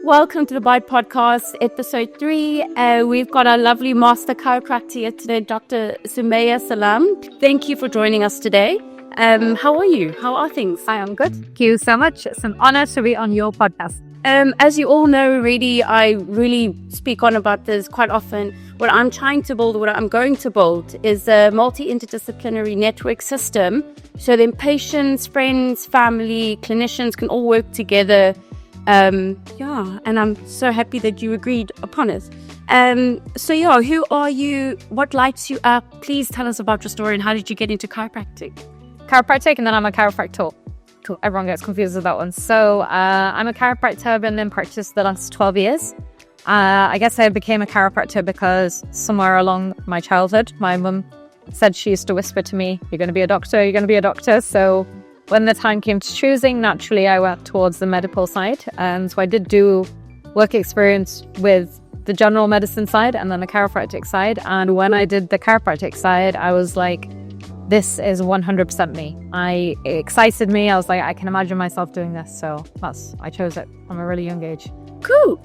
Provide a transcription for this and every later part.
Welcome to the Bite Podcast, episode 3. We've got our lovely master chiropractor here today, Dr. Sumaya Salam. Thank you for joining us today. How are you? How are things? I am good. Thank you so much. It's an honor to be on your podcast. As you all know already, I really speak on about this quite often. What I'm trying to build, what I'm going to build is a multi-interdisciplinary network system. So then patients, friends, family, clinicians can all work together. And I'm so happy that you agreed upon it. Who are you? What lights you up? Please tell us about your story and how did you get into chiropractic? Chiropractic, and then I'm a chiropractor. Cool. Everyone gets confused with that one. So I'm a chiropractor. I've been in practice the last 12 years. I guess I became a chiropractor because somewhere along my childhood, my mum said she used to whisper to me, "You're going to be a doctor, you're going to be a doctor." So when the time came to choosing, naturally I went towards the medical side. And so I did do work experience with the general medicine side and then the chiropractic side. And when I did the chiropractic side, I was like, this is 100% me. It excited me. I was like, I can imagine myself doing this. So I chose it from a really young age. Cool.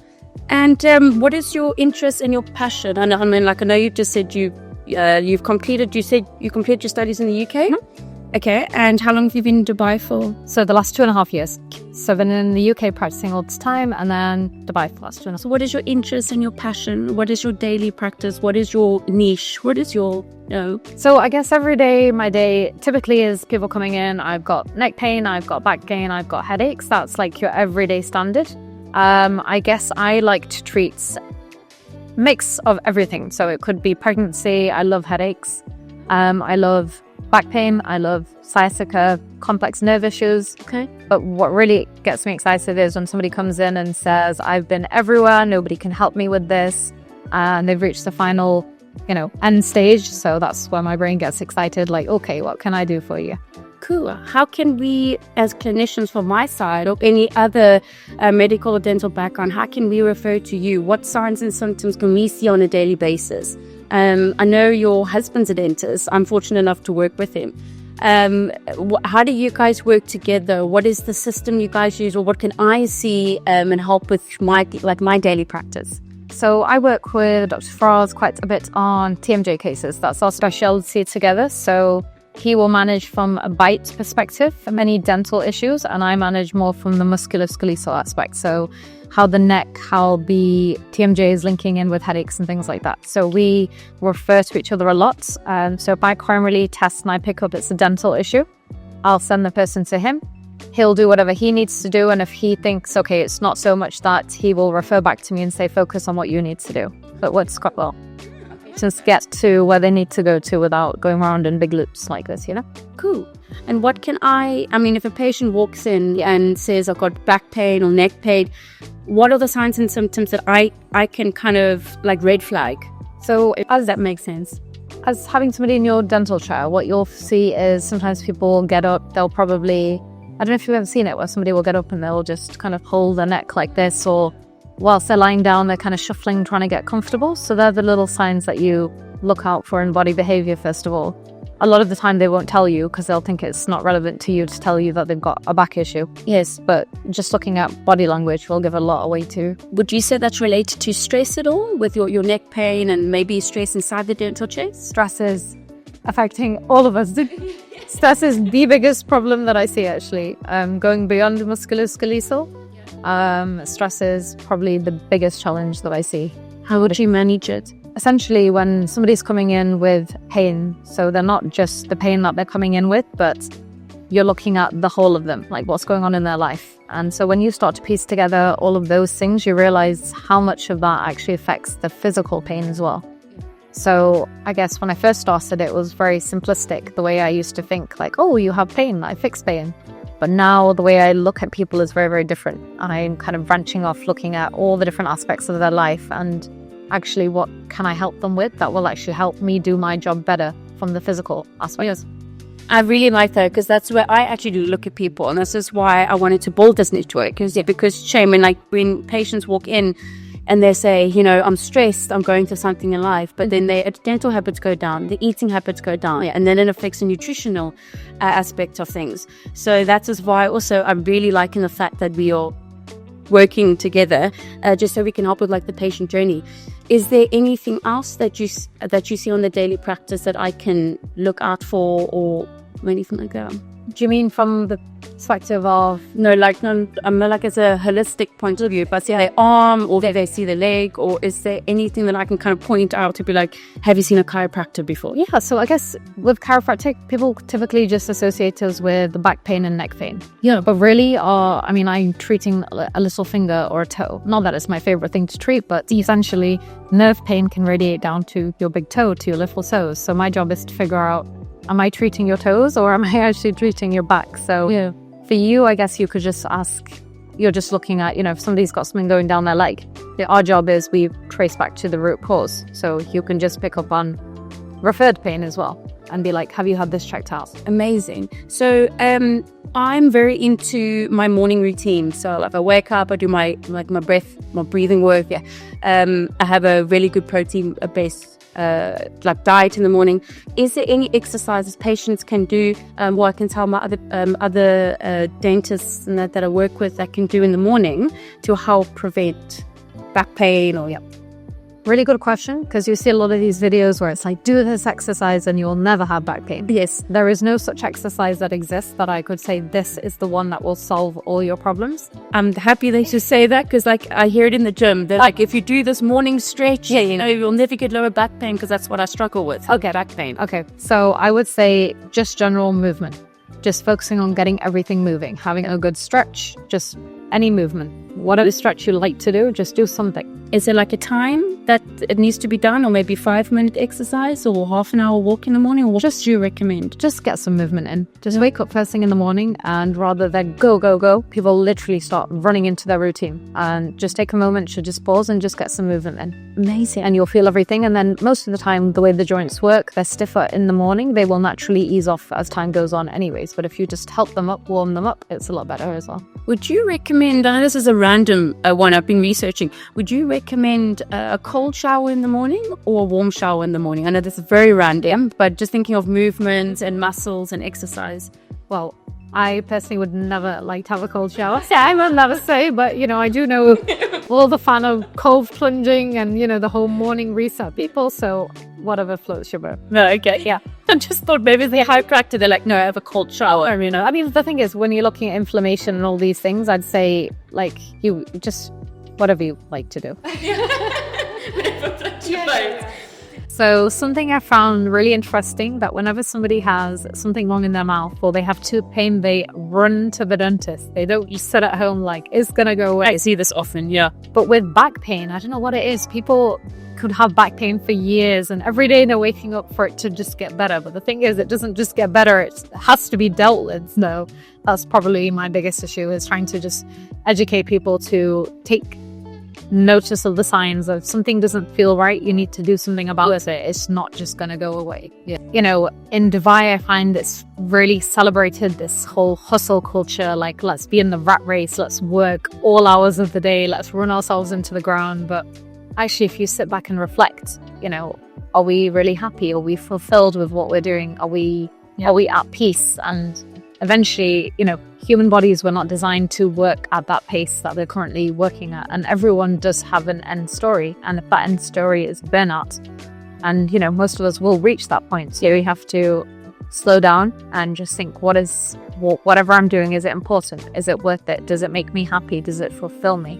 And what is your interest and your passion? And I mean, like, I know you just said you've completed, you said you completed your studies in the UK? Mm-hmm. Okay. And how long have you been in Dubai for? So the last 2.5 years. So I've been in the UK practicing all this time and then Dubai for the last 2.5. So what is your interest and your passion? What is your daily practice? What is your niche? What is your, So I guess every day, my day typically is people coming in. I've got neck pain, I've got back pain, I've got headaches. That's like your everyday standard. I guess I like to treat mix of everything. So it could be pregnancy. I love headaches. I love back pain. I love sciatica, complex nerve issues. Okay. But what really gets me excited is when somebody comes in and says, I've been everywhere, nobody can help me with this. And they've reached the final, end stage. So that's where my brain gets excited. Like, okay, what can I do for you? Cool. How can we, as clinicians from my side or any other medical or dental background, how can we refer to you? What signs and symptoms can we see on a daily basis? I know your husband's a dentist. I'm fortunate enough to work with him. How do you guys work together? What is the system you guys use, or what can I see and help with my daily practice? So I work with Dr. Faraz quite a bit on TMJ cases. That's our specialty together. So he will manage from a bite perspective for many dental issues, and I manage more from the musculoskeletal aspect. So how the neck, how the TMJ is linking in with headaches and things like that. So we refer to each other a lot. So if I primarily test and I pick up it's a dental issue, I'll send the person to him. He'll do whatever he needs to do. And if he thinks, okay, it's not so much that, he will refer back to me and say, focus on what you need to do. But works quite well. Just get to where they need to go to without going around in big loops like this, Cool. And what can if a patient walks in and says, I've got back pain or neck pain, what are the signs and symptoms that I can kind of like red flag? So how does that make sense? As having somebody in your dental chair, what you'll see is sometimes people get up, they'll probably, I don't know if you've ever seen it, where somebody will get up and they'll just kind of hold their neck like this, or whilst they're lying down, they're kind of shuffling, trying to get comfortable. So they're the little signs that you look out for in body behavior, first of all. A lot of the time they won't tell you because they'll think it's not relevant to you to tell you that they've got a back issue. Yes. But just looking at body language will give a lot away too. Would you say that's related to stress at all with your neck pain and maybe stress inside the dental chase? Stress is affecting all of us. Stress is the biggest problem that I see actually. Going beyond musculoskeletal. Stress is probably the biggest challenge that I see. How would you manage it? Essentially, when somebody's coming in with pain, so they're not just the pain that they're coming in with, but you're looking at the whole of them, like what's going on in their life. And so when you start to piece together all of those things, you realize how much of that actually affects the physical pain as well. So I guess when I first started, it was very simplistic, the way I used to think, like, oh, you have pain, I fix pain. But now the way I look at people is very, very different. I'm kind of branching off, looking at all the different aspects of their life and actually what can I help them with that will actually help me do my job better from the physical aspect. Yes. I really like that because that's where I actually do look at people, and this is why I wanted to build this network. Because shame, when patients walk in and they say, I'm stressed, I'm going through something in life, but then their dental habits go down, the eating habits go down, and then it affects the nutritional aspect of things. So that is why also I'm really liking the fact that we are working together, just so we can help with like the patient journey. Is there anything else that you see on the daily practice that I can look out for or anything like that? Do you mean from the perspective of no, like as a holistic point of view, but see their arm or they see the leg, or is there anything that I can kind of point out to be like, have you seen a chiropractor before? Yeah, so I guess with chiropractic, people typically just associate us with the back pain and neck pain. Yeah. But really, I'm treating a little finger or a toe. Not that it's my favorite thing to treat, but essentially nerve pain can radiate down to your big toe, to your little toes. So my job is to figure out, am I treating your toes or am I actually treating your back? So yeah. For you, I guess you could just ask, you're just looking at, if somebody's got something going down their leg. Our job is we trace back to the root cause. So you can just pick up on referred pain as well and be like, have you had this checked out? Amazing. So I'm very into my morning routine. So if I wake up, I do my breathing work. Yeah. I have a really good protein based diet in the morning. Is there any exercises patients can do? What I can tell my other dentists and that I work with that can do in the morning to help prevent back pain or Really good question, because you see a lot of these videos where it's like, do this exercise and you'll never have back pain. Yes. There is no such exercise that exists that I could say this is the one that will solve all your problems. I'm happy they should say that, because like I hear it in the gym. They're like, if you do this morning stretch, you'll never get lower back pain, because that's what I struggle with. Okay. Back pain. Okay. So I would say just general movement. Just focusing on getting everything moving, having a good stretch, just any movement. Whatever stretch you like to do, just do something. Is there like a time that it needs to be done, or maybe 5-minute exercise or half an hour walk in the morning? Or what just do you recommend? Just get some movement in. Just wake up first thing in the morning, and rather than go, people literally start running into their routine. And just take a moment to just pause and just get some movement in. Amazing. And you'll feel everything. And then most of the time, the way the joints work, they're stiffer in the morning. They will naturally ease off as time goes on anyways. But if you just help them up, warm them up, it's a lot better as well. Would you recommend, I know this is a random one I've been researching, would you recommend a cold shower in the morning or a warm shower in the morning? I know this is very random, but just thinking of movements and muscles and exercise. Well, I personally would never like to have a cold shower. Yeah, I will never say, but I do know all the fan of cold plunging and the whole morning reset people. So whatever floats your boat. No, okay, yeah. I just thought maybe the chiropractor, they're like, no, I have a cold shower. I mean, the thing is, when you're looking at inflammation and all these things, I'd say like you just whatever you like to do. So something I found really interesting, that whenever somebody has something wrong in their mouth or they have tooth pain, they run to the dentist. They don't just sit at home like, it's going to go away. I see this often, yeah. But with back pain, I don't know what it is. People could have back pain for years and every day they're waking up for it to just get better. But the thing is, it doesn't just get better. It has to be dealt with. So that's probably my biggest issue, is trying to just educate people to take notice of the signs of something doesn't feel right. You need to do something about it. It's not just going to go away. Yeah. In Dubai, I find it's really celebrated, this whole hustle culture. Like, let's be in the rat race. Let's work all hours of the day. Let's run ourselves into the ground. But actually, if you sit back and reflect, are we really happy? Are we fulfilled with what we're doing? Are we at peace? And eventually, human bodies were not designed to work at that pace that they're currently working at. And everyone does have an end story. And if that end story is burnout, and, most of us will reach that point. So we have to slow down and just think, whatever I'm doing, is it important? Is it worth it? Does it make me happy? Does it fulfill me?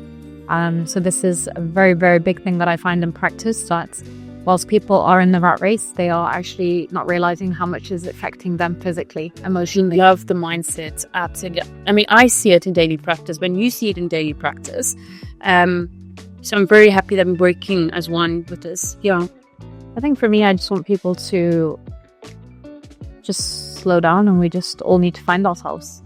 So this is a very, very big thing that I find in practice, that whilst people are in the rat race, they are actually not realizing how much is affecting them physically, emotionally. Love the mindset. Absolutely. I mean, I see it in daily practice when you see it in daily practice. So I'm very happy that I'm working as one with this. Yeah. I think for me, I just want people to just slow down, and we just all need to find ourselves,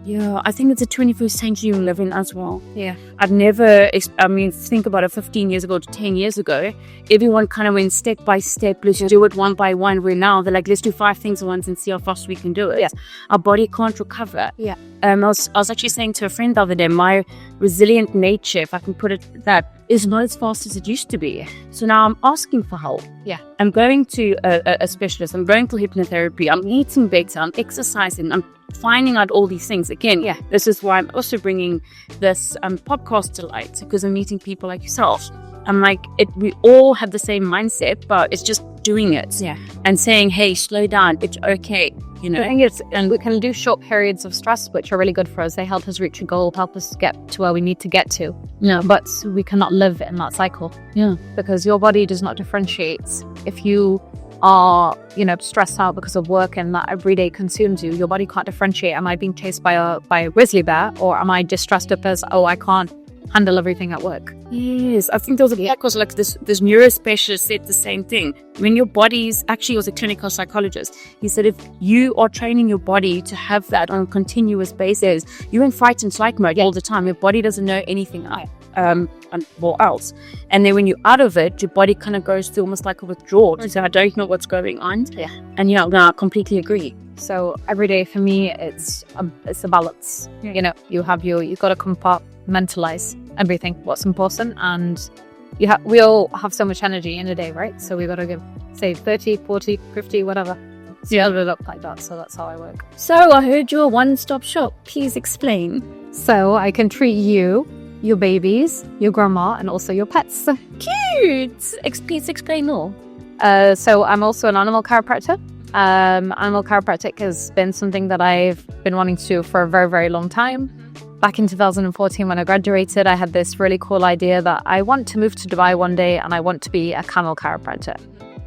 Yeah, I think it's a 21st century we live in as well. Yeah. I've never, think about it, 15 years ago to 10 years ago, everyone kind of went step by step, let's do it one by one, where now they're like, let's do 5 things at once and see how fast we can do it. Yeah. Our body can't recover. Yeah. I was actually saying to a friend the other day, my resilient nature, if I can put it that, is not as fast as it used to be. So now I'm asking for help. Yeah. I'm going to a specialist. I'm going to hypnotherapy. I'm eating better. I'm exercising. I'm finding out all these things. Again, Yeah. this is why I'm also bringing this podcast to light, because I'm meeting people like yourself. I'm like, we all have the same mindset, but it's just doing it. Yeah. And saying, hey, slow down. It's okay. You know, I think and we can do short periods of stress, which are really good for us. They help us reach a goal, help us get to where we need to get to. Yeah. But we cannot live in that cycle. Yeah. Because your body does not differentiate. If you are, stressed out because of work and that every day consumes you, your body can't differentiate. Am I being chased by a grizzly bear, or am I distressed because, I can't handle everything at work? Yes, I think there was a because like this neurospecialist said the same thing. When your body's actually, was a clinical psychologist. He said if you are training your body to have that on a continuous basis, you're in fight and flight mode all the time. Your body doesn't know anything else. And then when you're out of it, your body kind of goes through almost like a withdrawal. So I don't know what's going on. Yeah. And no, I completely agree. So every day for me, it's a balance. Yeah. You've got to compartmentalize everything, what's important, and we all have so much energy in a day, right? So we got to give, say, 30, 40, 50, whatever. Split it up like that. So that's how I work. So I heard you're a one-stop shop. Please explain. So I can treat you, your babies, your grandma, and also your pets. Cute. Please explain more. So I'm also an animal chiropractor. Animal chiropractic has been something that I've been wanting to do for a very, very long time. Back in 2014, when I graduated, I had this really cool idea that I want to move to Dubai one day and I want to be a camel chiropractor.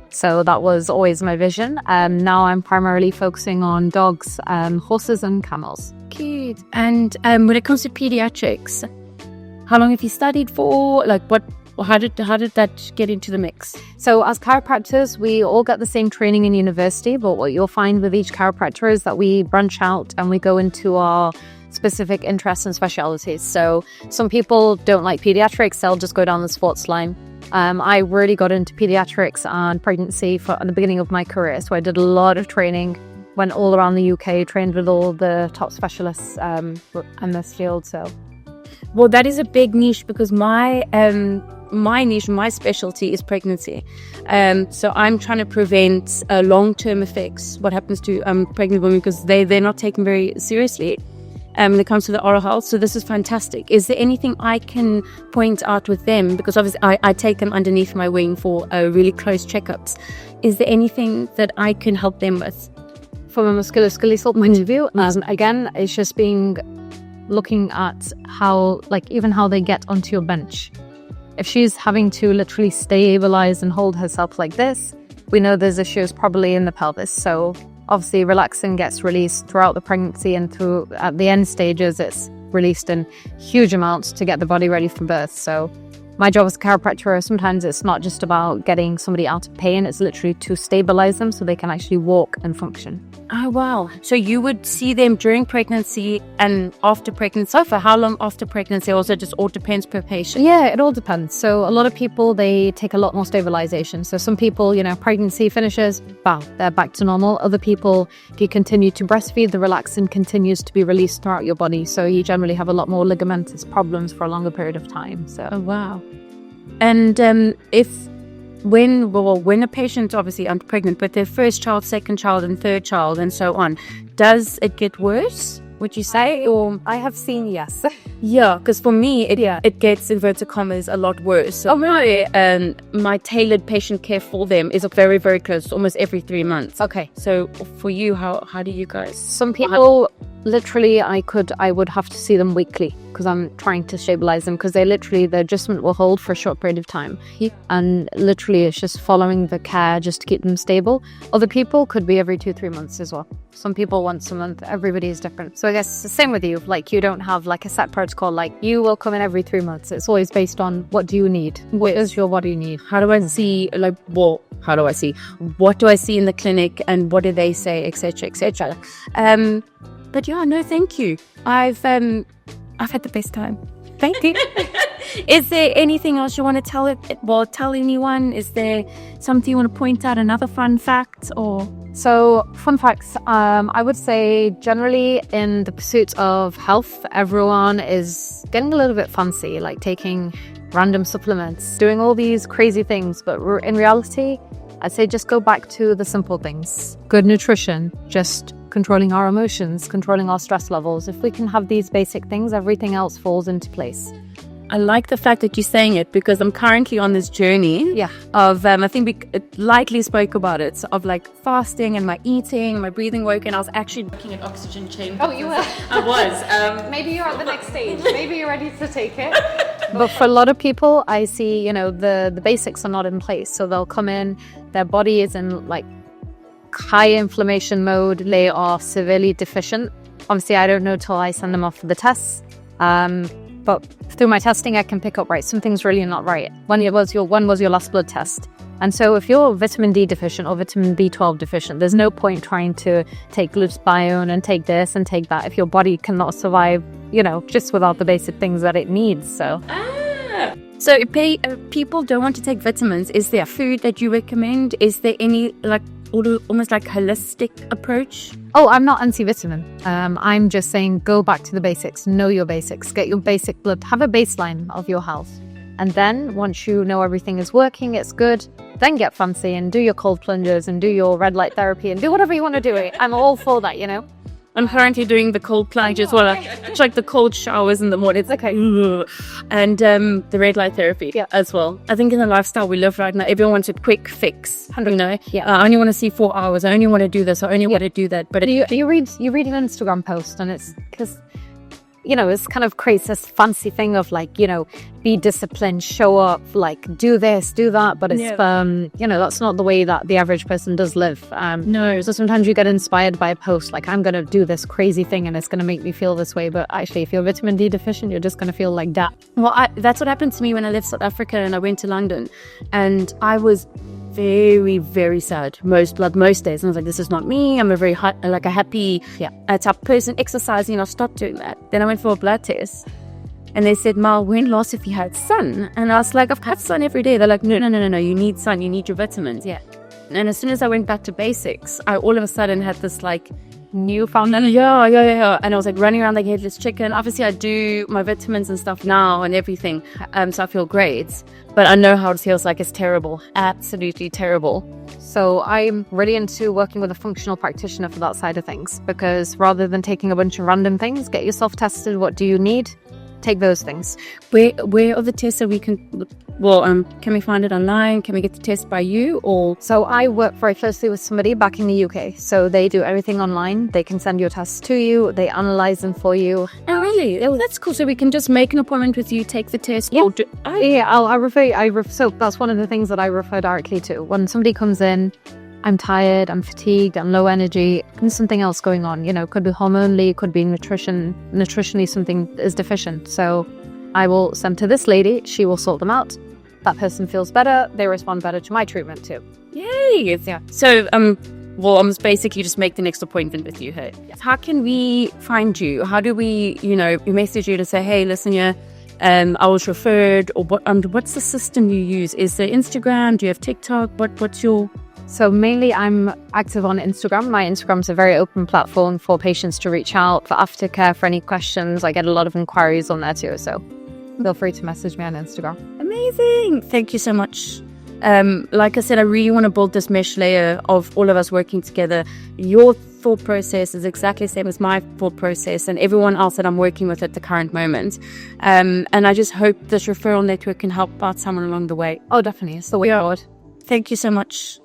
So that was always my vision. Now I'm primarily focusing on dogs, horses and camels. Cute. And when it comes to pediatrics, how long have you studied for? Like how did that get into the mix? So as chiropractors, we all get the same training in university, but what you'll find with each chiropractor is that we branch out and we go into our specific interests and specialities. So some people don't like pediatrics, they'll just go down the sports line. I really got into pediatrics and pregnancy at the beginning of my career. So I did a lot of training, went all around the UK, trained with all the top specialists in this field. So, well, that is a big niche, because my niche, my specialty is pregnancy. So I'm trying to prevent long-term effects, what happens to pregnant women, because they're not taken very seriously when it comes to the oral health. So this is fantastic. Is there anything I can point out with them? Because obviously I take them underneath my wing for really close checkups. Is there anything that I can help them with? From a musculoskeletal point of view, again, it's just looking at how they get onto your bench. If she's having to literally stabilize and hold herself like this, we know there's issues probably in the pelvis. So obviously relaxin gets released throughout the pregnancy, and at the end stages it's released in huge amounts to get the body ready for birth. So my job as a chiropractor, sometimes it's not just about getting somebody out of pain, it's literally to stabilize them so they can actually walk and function. Oh, wow. So you would see them during pregnancy and after pregnancy. So for how long after pregnancy? Also, just all depends per patient? Yeah, it all depends. So a lot of people, they take a lot more stabilization. So some people, pregnancy finishes, they're back to normal. Other people, if you continue to breastfeed, the relaxin continues to be released throughout your body. So you generally have a lot more ligamentous problems for a longer period of time. So, oh, wow. And when a patient obviously are pregnant with their first child, second child, and third child, and so on, does it get worse, would you say? Or I have seen yes. Yeah, because for me, it gets, inverted commas, a lot worse. So, really? My tailored patient care for them is very, very close, almost every 3 months. Okay. So for you, how do you guys? Some people, literally, I would have to see them weekly because I'm trying to stabilize them, because their adjustment will hold for a short period of time. Yeah. And literally it's just following the care just to keep them stable. Other people could be every 2-3 months as well. Some people once a month. Everybody is different. So I guess it's the same with you. You don't have a set protocol, you will come in every 3 months. It's always based on what do you need? What does your body need? How do I see, how do I see? What do I see in the clinic, and what do they say, etc., etc. But yeah, no, thank you. I've had the best time. Thank you. Is there anything else you want to tell anyone? Is there something you want to point out, another fun fact, or? So, fun facts, I would say generally in the pursuit of health, everyone is getting a little bit fancy, taking random supplements, doing all these crazy things. But in reality, I'd say just go back to the simple things. Good nutrition, just controlling our emotions, controlling our stress levels. If we can have these basic things, everything else falls into place. I like the fact that you're saying it, because I'm currently on this journey of, I think we lightly spoke about it, of like fasting and my eating, my breathing work, and I was actually looking at oxygen chambers. Oh, you were? I was. Maybe you're at the next stage. Maybe you're ready to take it. But for a lot of people, I see, the basics are not in place. So they'll come in, their body is in like high inflammation mode, they are severely deficient. Obviously, I don't know till I send them off for the tests. But through my testing, I can pick up, right, something's really not right. When was your last blood test? And so if you're vitamin D deficient or vitamin B12 deficient, there's no point trying to take glutathione and take this and take that if your body cannot survive, just without the basic things that it needs. So if people don't want to take vitamins, is there food that you recommend? Is there any almost like holistic approach? Oh, I'm not anti-vitamin. I'm just saying go back to the basics. Know your basics. Get your basic blood. Have a baseline of your health. And then once you know everything is working, it's good, then get fancy and do your cold plunges and do your red light therapy and do whatever you want to do. I'm all for that, I'm currently doing the cold plunge as well. It's like the cold showers in the morning. It's okay. And the red light therapy as well. I think in the lifestyle we live right now, everyone wants a quick fix. I only want to see 4 hours. I only want to do this. I only want to do that. But you read an Instagram post, and it's because it's kind of creates this fancy thing of like, be disciplined, show up, like do this, do that. But it's, that's not the way that the average person does live. No. So sometimes you get inspired by a post, like I'm going to do this crazy thing and it's going to make me feel this way. But actually, if you're vitamin D deficient, you're just going to feel like that. Well, that's what happened to me when I left South Africa and I went to London. And I was very, very sad most days. And I was like, this is not me. I'm a very happy type person. Exercising, I stopped doing that. Then I went for a blood test. And they said, Mal, when last have you had sun? And I was like, I've had sun every day. They're like, no, you need sun. You need your vitamins. Yeah. And as soon as I went back to basics, I all of a sudden had this like newfound energy. Yeah. And I was like running around like a headless chicken. Obviously, I do my vitamins and stuff now and everything. So I feel great. But I know how it feels like. It's terrible. Absolutely terrible. So I'm really into working with a functional practitioner for that side of things, because rather than taking a bunch of random things, get yourself tested. What do you need? Take those things. Where are the tests that we can... can we find it online? Can we get the test by you? Or so I work very closely with somebody back in the UK. So they do everything online. They can send your tests to you. They analyze them for you. Oh, really? Oh, that's cool. So we can just make an appointment with you, take the test. Yeah. I'll refer. So that's one of the things that I refer directly to. When somebody comes in, I'm tired, I'm fatigued, I'm low energy, there's something else going on, could be hormonally, could be nutritionally something is deficient. So I will send to this lady, she will sort them out. That person feels better, they respond better to my treatment too. Yay! Yeah. So, I'm basically just make the next appointment with you. Hey, how can we find you? How do we, we message you to say, hey, listen, I was referred, or what's the system you use? Is there Instagram? Do you have TikTok? What's your... So mainly I'm active on Instagram. My Instagram's a very open platform for patients to reach out for aftercare, for any questions. I get a lot of inquiries on there too. So feel free to message me on Instagram. Amazing. Thank you so much. Like I said, I really want to build this mesh layer of all of us working together. Your thought process is exactly the same as my thought process and everyone else that I'm working with at the current moment. And I just hope this referral network can help out someone along the way. Oh, definitely. It's the way forward. Thank you so much.